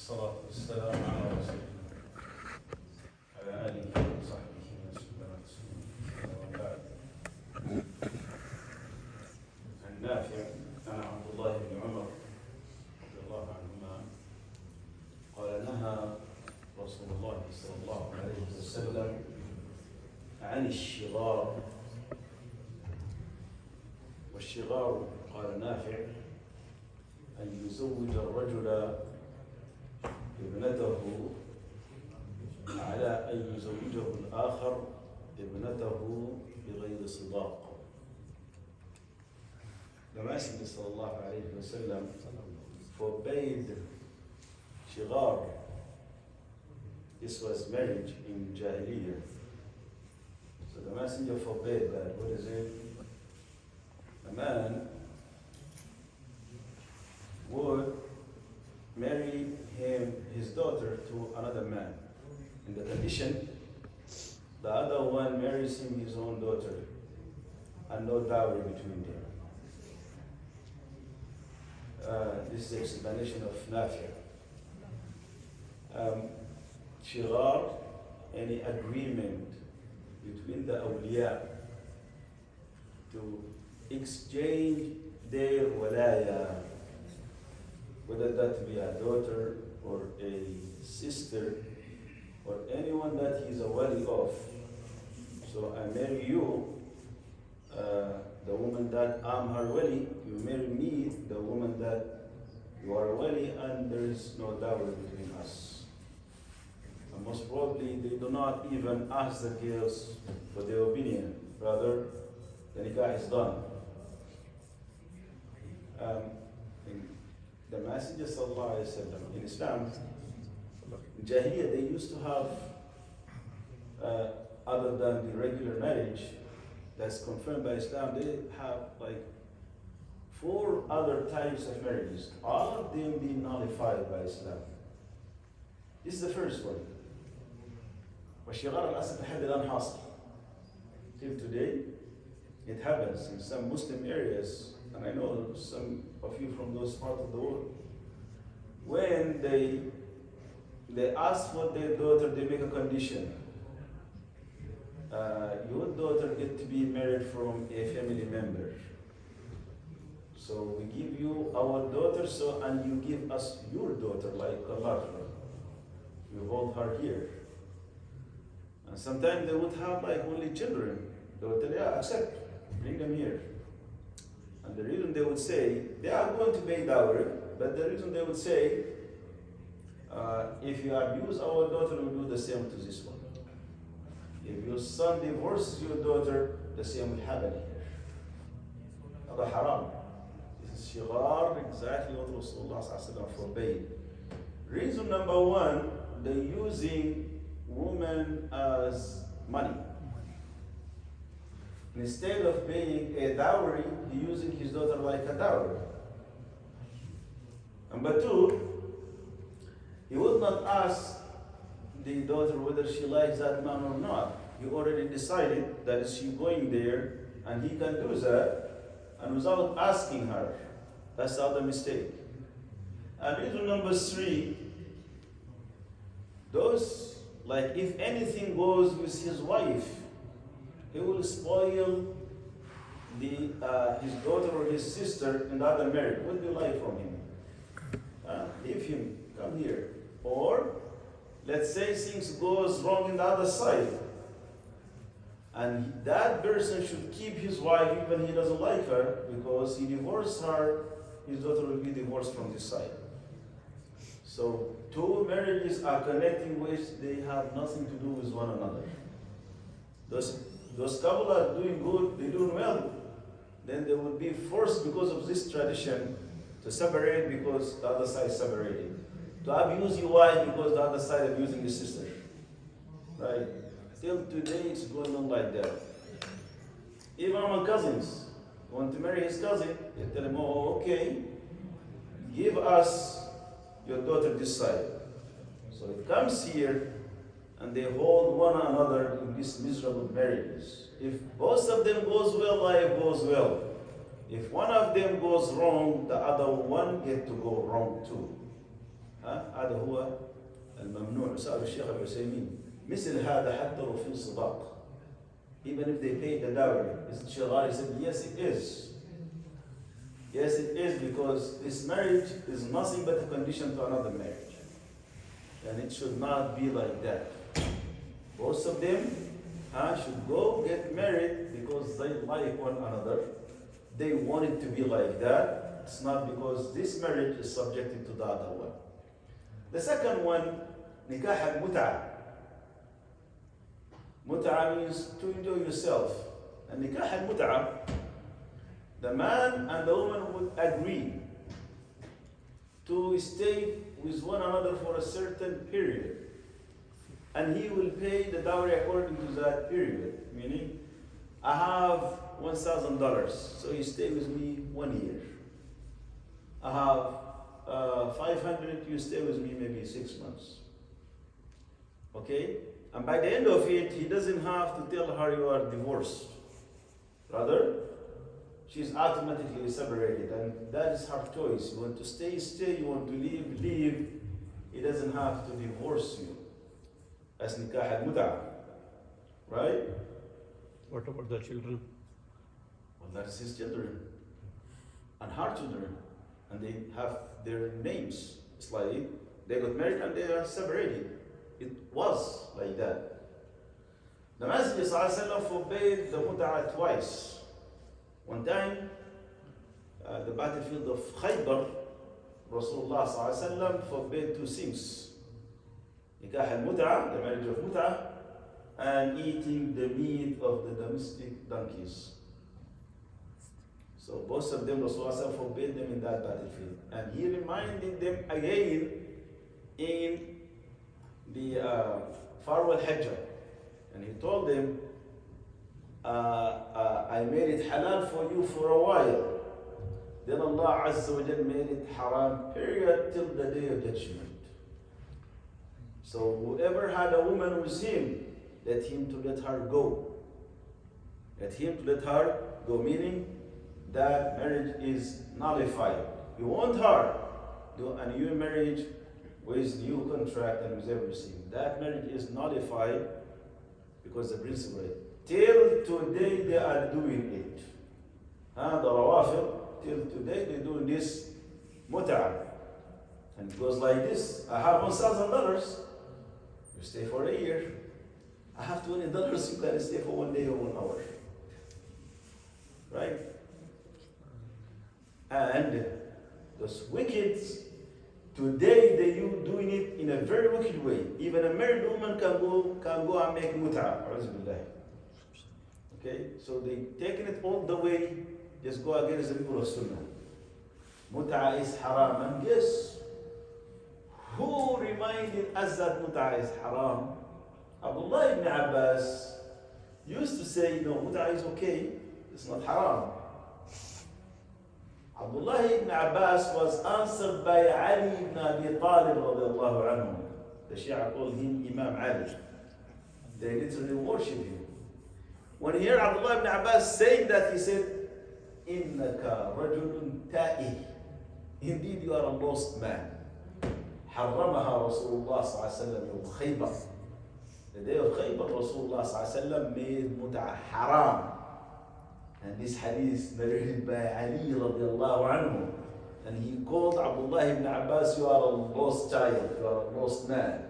والصلاة والسلام على رسول الله وعلى آله وصحبه وسلم تسليما وبعد. عن نافع عن عبد الله بن عمر رضي الله عنهما قال نهى رسول الله صلى الله عليه وسلم عن الشغار. والشغار قال نافع أن يزوج الرجل ابنته على أن يزوجه الآخر ابنته بغير صداق. The Messenger sallallahu alayhi wa sallam forbade shigar. This was marriage in Jahiliyyah. So the Messenger forbade that. What is it? A man would marry his daughter to another man. In the condition, the other one marries him his own daughter, and no dowry between them. This is the explanation of Nafi'. Shigar, any agreement between the awliya to exchange their walaya, whether that be a daughter or a sister or anyone that he's a wali of. So I marry you, the woman that I'm her wali, you marry me, the woman that you are a wali, and there is no dowry between us. And most probably they do not even ask the girls for their opinion. Rather, the nikah is done. The Messenger sallallahu alaihi wasallam in Islam, in Jahiliyyah, they used to have, other than the regular marriage that's confirmed by Islam, they have like 4 other types of marriages, all of them being nullified by Islam. This is the first one. والشغار الأصل لحد الآن حاصل. Till today, it happens in some Muslim areas, and I know some of you from those parts of the world. When they ask for their daughter, they make a condition. Your daughter get to be married from a family member. So we give you our daughter, and you give us your daughter, like a large one. You hold her here. And sometimes they would have like only children. They would tell you, yeah, accept, bring them here. And the reason they would say, they are going to pay dowry, but the reason they would say, if you abuse our daughter, we do the same to this one. If your son divorces your daughter, the same will happen here. That's haram. This is shigar, exactly what Rasulullah forbade. Reason number 1, they're using women as money. Instead of paying a dowry, he's using his daughter like a dowry. Number 2, he would not ask the daughter whether she likes that man or not. He already decided that is she going there, and he can do that, and without asking her. That's the other mistake. And reason number 3, those, like if anything goes with his wife, he will spoil his daughter or his sister in the other marriage. What do you like from him? Leave him, come here. Or, let's say things goes wrong in the other side, and that person should keep his wife even he doesn't like her, because he divorced her, his daughter will be divorced from this side. So 2 marriages are connecting which they have nothing to do with one another. Those couple are doing good, they're doing well, then they would be forced because of this tradition to separate because the other side is separating. To abuse your wife because the other side is abusing your sister. Right? Till today it's going on like that. Even among cousins, want to marry his cousin, they tell him, oh, okay, give us your daughter this side. So it comes here, and they hold one another in these miserable marriages. If both of them goes well, life goes well. If one of them goes wrong, the other one get to go wrong too. هذا هو الممنوع. سأل الشيخ العثيمين مثل هذا حتى لو في صداق. Even if they pay the dowry, is it shagari? He said, yes, it is. Yes, it is, because this marriage is nothing but a condition to another marriage. And it should not be like that. Both of them should go get married because they like one another. They want it to be like that. It's not because this marriage is subjected to the other one. The second one, nikah al-mut'ah. Mut'ah means to enjoy yourself. And nikah al-mut'ah, the man and the woman would agree to stay with one another for a certain period. And he will pay the dowry according to that period. Meaning, I have $1,000, so you stay with me 1 year. I have 500, you stay with me maybe 6 months. Okay? And by the end of it, he doesn't have to tell her you are divorced. Rather, she's automatically separated, and that is her choice. You want to stay, stay. You want to leave, leave. He doesn't have to divorce you. That's nikah al-mut'ah. Right? What about the children? Well, that's his children. And her children. And they have their names. It's like they got married and they are separated. It was like that. The Messenger ﷺ forbade the mut'ah twice. One time, the battlefield of Khaybar, Rasulullah ﷺ forbade 2 things. Nikah al-mut'ah, the marriage of mut'ah, and eating the meat of the domestic donkeys. So both of them, Rasulullah forbade them in that battlefield. And he reminded them again in the farewell Hajj. And he told them, I made it halal for you for a while. Then Allah Azza wa Jal made it haram, period, till the day of judgment. So whoever had a woman with him, let him to let her go. Let him to let her go, meaning that marriage is nullified. You want her, do a new marriage with new contract and with everything. That marriage is nullified because the principle is, till today they are doing it. The Rawafid, till today they're doing this mut'ah. And it goes like this. I have $1,000. You stay for a year. I have $20. You can stay for 1 day or 1 hour. Right? And those wicked, today they are doing it in a very wicked way. Even a married woman can go and make mut'ah. Okay? So they taking it all the way, just go against the people of Sunnah. Mut'ah is haram. And guess who reminded us that mut'ah is haram? Abdullah ibn Abbas used to say, no, mut'ah is okay, it's not haram. Abdullah ibn Abbas was answered by Ali ibn Abi Talib radiallahu anhu. The Shia called him Imam Ali. They literally worship him. When he heard Abdullah ibn Abbas saying that, he said, Innaka rajulun ta'ih. Indeed, you are a lost man. حرمها رسول الله صلى الله عليه وسلم يوم خيبر. The day of Khaybar, Rasulullah صلى الله عليه وسلم made mut'ah haram. And this hadith narrated by Ali radiallahu anhu. And he called Abdullah ibn Abbas, you are a lost child, you are a lost man.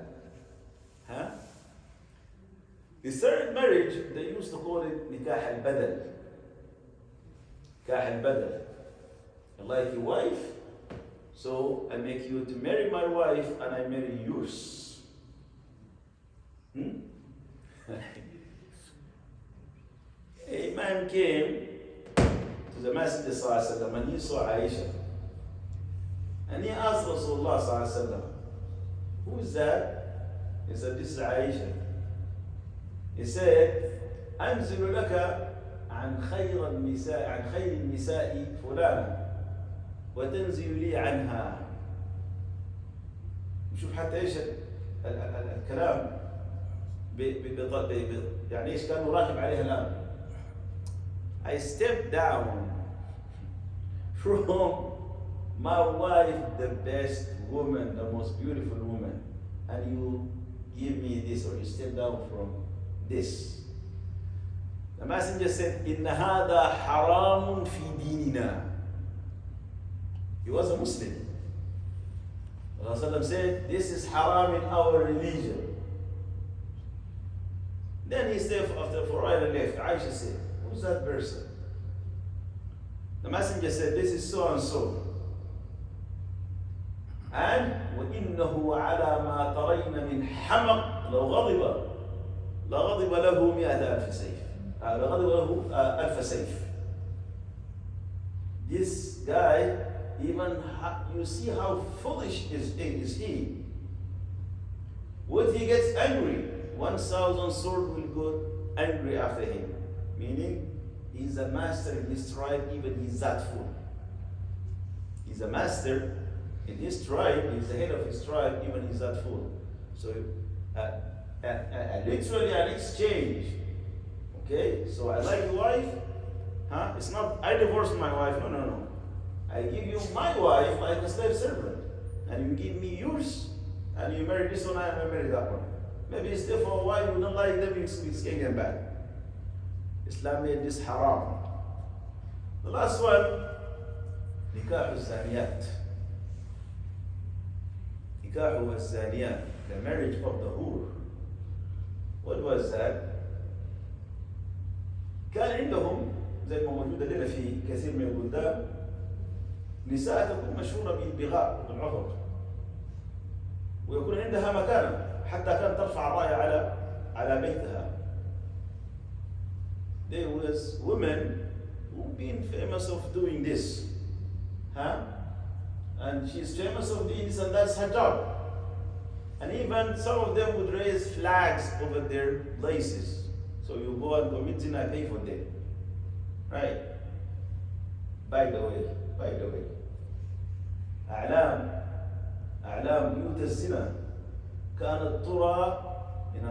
The third marriage, they used to call it nikah al-badal. Nikah al-badal. I like your wife, so I make you to marry my wife and I marry yours. A man came to the Messenger ﷺ and he saw Aisha. And he asked Rasulullah ﷺ, who is that? He said, this is Aisha. He said, أنزل لك عن خير النساء فلانا وتنزل لي عنها. نشوف حتى ايش الكلام يعني ايش كانوا راكب عليها الان. I stepped down from my wife, the best woman, the most beautiful woman, and you give me this, or you step down from this. The messenger said, "Inna hada haramun fi dinina." He was a Muslim. Rasulullah said, "This is haram in our religion." Then he said, after for a while left, Aisha said, "Who's that person?" The messenger said, "This is so and so. And وَإِنَّهُ عَلَى مَا تَرَيْنَ مِنْ حَمَقٍ لَوْ غَضِبَ لَغَضِبَ لَهُ مِئَةَ أَلْفِ سَيْفٍ لَغَضِبَ لَهُ أَلْفَ سَيْفٍ." This guy, even you see how foolish is he. When he gets angry, 1,000 sword will go angry after him. Meaning, he's a master in his tribe, even he's that fool. He's a master in his tribe, he's the head of his tribe, even he's that fool. So, literally an exchange. Okay? So, I like your wife. Huh? It's not, I divorced my wife. No. I give you my wife like a slave servant. And you give me yours. And you marry this one, and I marry that one. Maybe you stay for a while, you don't like them, you can get back. Islam made this haram. The last one, nikah al-zaniyat. Nikah al-zaniyat, the marriage of the hur. What was that? كان عندهم زي ما موجودة لنا في كثير من البلدان نساء تكون مشهورة بالبغاء والعهر ويكون عندها مكانة حتى كانت ترفع الراية على بيتها. There was women who've been famous of doing this, and she's famous of doing this, and that's her job. And even some of them would raise flags over their places. So you go and commit zina, I pay for them. Right? By the way, أعلام بيوت الزنا كانت ترى من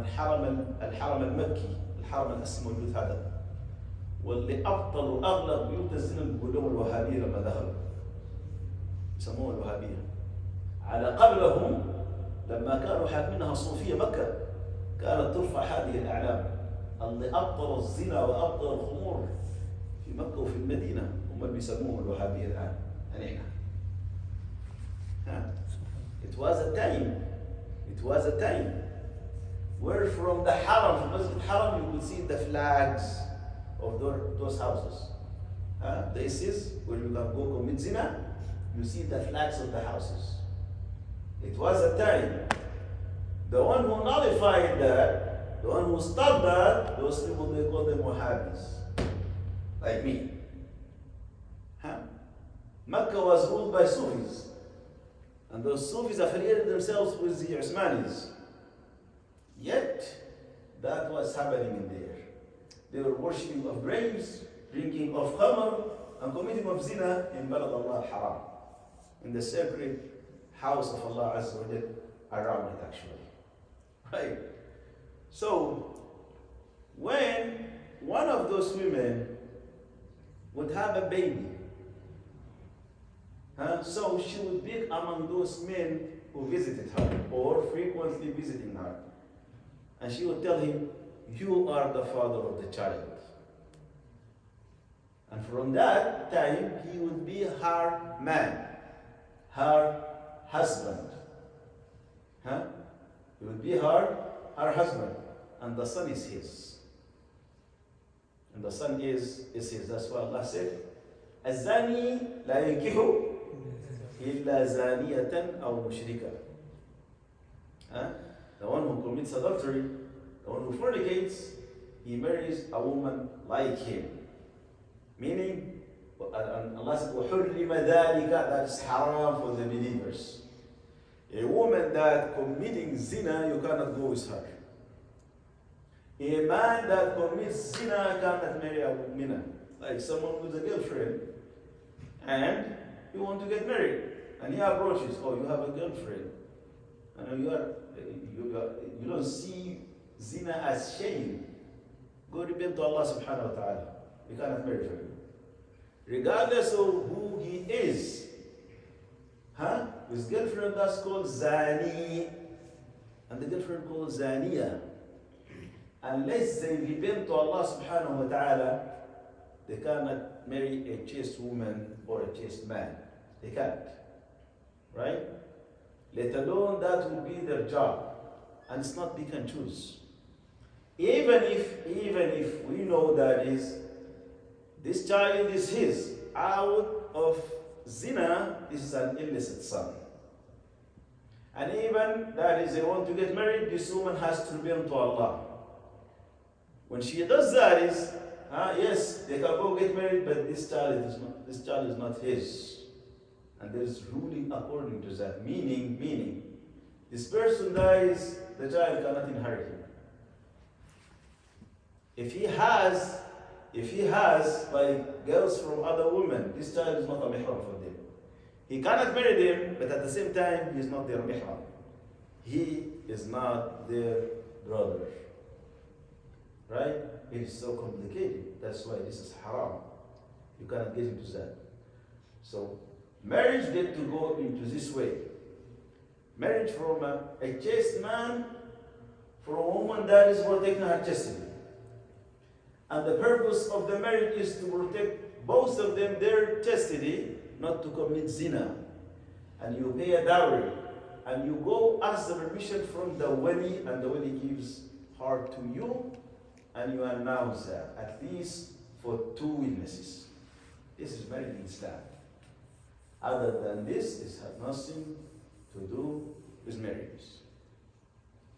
الحرم المكي، الحرم الأسمى موجود هذا، واللي أبطلوا أغلب بيوت الزنا بيقول لهم الوهابية لما دخلوا يسموها الوهابية. على قبلهم لما كانوا حاكمينها صوفية مكة كانت ترفع هذه الأعلام. اللي أبطلوا الزنا وأبطلوا الخمور في مكة وفي المدينة هم اللي بيسموهم الوهابية الآن. يعني It was a time where from the Haram, from Masjid Haram, you could see the flags of those houses. This is where you can go commit zina, you see the flags of the houses. It was a time. The one who nullified that, the one who stopped that, those people, they call them Wahhabis. Like me. Mecca was ruled by Sufis. And those Sufis affiliated themselves with the Usmanis. Yet, that was happening in there. They were worshipping of graves, drinking of khamr, and committing of zina in Balad Allah Haram. In the sacred house of Allah Azza wa Jal, around it actually. Right? So, when one of those women would have a baby, so she would be among those men who visited her or frequently visiting her. And she would tell him, "You are the father of the child." And from that time, he would be her man, her husband. He would be her husband. And the son is his. And the son is his. That's why Allah said, الزاني لا ينكح إلا زانية أو مشركة. The one who commits adultery, the one who fornicates, he marries a woman like him. Meaning, Allah said, وَحُرِّمَ ذَلِكَ, that is haram for the believers. A woman that committing zina, you cannot go with her. A man that commits zina cannot marry a woman. Like someone with a girlfriend, and you want to get married, and he approaches, "Oh, you have a girlfriend, and you don't see zina as shame. Go repent to Allah subhanahu wa ta'ala. We cannot marry for you." Regardless of who he is, Huh? His girlfriend, that's called Zani. And the girlfriend called Zaniya. Unless they repent to Allah subhanahu wa ta'ala, they cannot marry a chaste woman or a chaste man. They can't. Right? Let alone that will be their job. And it's not pick and choose. Even if we know that this child is his, out of zina, this is an illicit son. And even that is they want to get married, this woman has to repent to Allah. When she does that yes, they can go get married, but this child is not his. And there is ruling according to that. Meaning, this person dies, the child cannot inherit him. If he has like girls from other women, this child is not a mihram for them. He cannot marry them, but at the same time, he is not their mihram. He is not their brother. Right? It is so complicated. That's why this is haram. You cannot get into that. So, marriage get to go into this way. Marriage from a chaste man, from a woman that is protecting her chastity. And the purpose of the marriage is to protect both of them, their chastity, not to commit zina. And you pay a dowry. And you go ask the permission from the wali, and the wali gives her to you, and you announce that, at least for 2 witnesses. This is marriage in Islam. Other than this has nothing to do with marriage.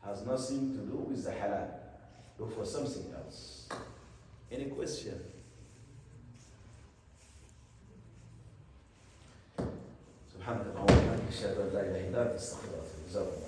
Has nothing to do with the halal. Look for something else. Any question? سبحانك اللهم وبحمدك اشهد ان لا اله الا انت استغفرك واتوب اليك.